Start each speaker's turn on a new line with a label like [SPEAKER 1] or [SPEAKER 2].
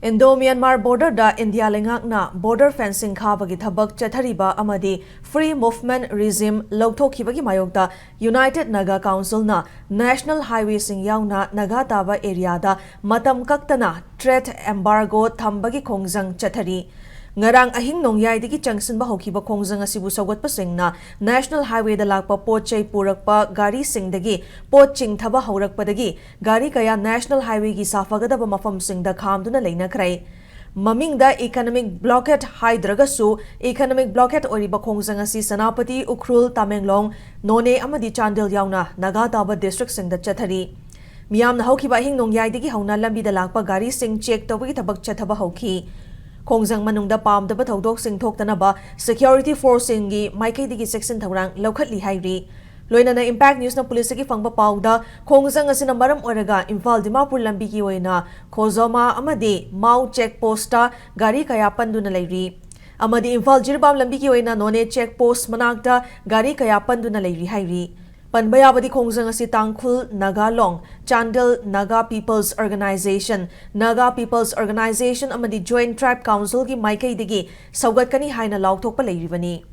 [SPEAKER 1] Indo-Myanmar border da India lengakna border fencing khabagi thabak chathariba amadi free movement regime lawthokibagi mayokda United Naga Council na National Highway sing yauna Naga taba area da matam kaktana threat embargo thambagi khongjang chathari ngarang ahing nongyai digi changsin ba hokiba khongjang asibu sawat pasingna National Highway da lakpa pochai purakpa gari singdagi poching thaba haurakpadagi gari kaya National Highway gi safagadaba mafam singda khamduna leinakrai maming da economic blockade haidragasu economic blockade oriba khongjang asi Sanapati Ukhrul Tamenglong None amadi Chandel yauna Naga taba district singda chathari miyamna hokiba ahing nongyai digi hauna lambi da lakpa gari sing check tawagi thabak chathaba hoki Khongjang manungda pamdaba thodok sing thoktanaba security force ingi maikaidigi section thorang lokhatli hairi loinana impact news na police gi fangba pauda khongjang asina maram oraga Imphal Dimapur lambi gi oina khozoma amadi mau check post ta gari kaya panduna leiri amadi Imphal Jirbam lambi gi oina None check post manakta gari kaya panduna leiri hairi Panbayabadi khongjang asi Tangkhul Nagalong Chandel Naga People's Organization amadi Joint Tribe Council gi maikai digi saugatkani haina lauthokpa leiribani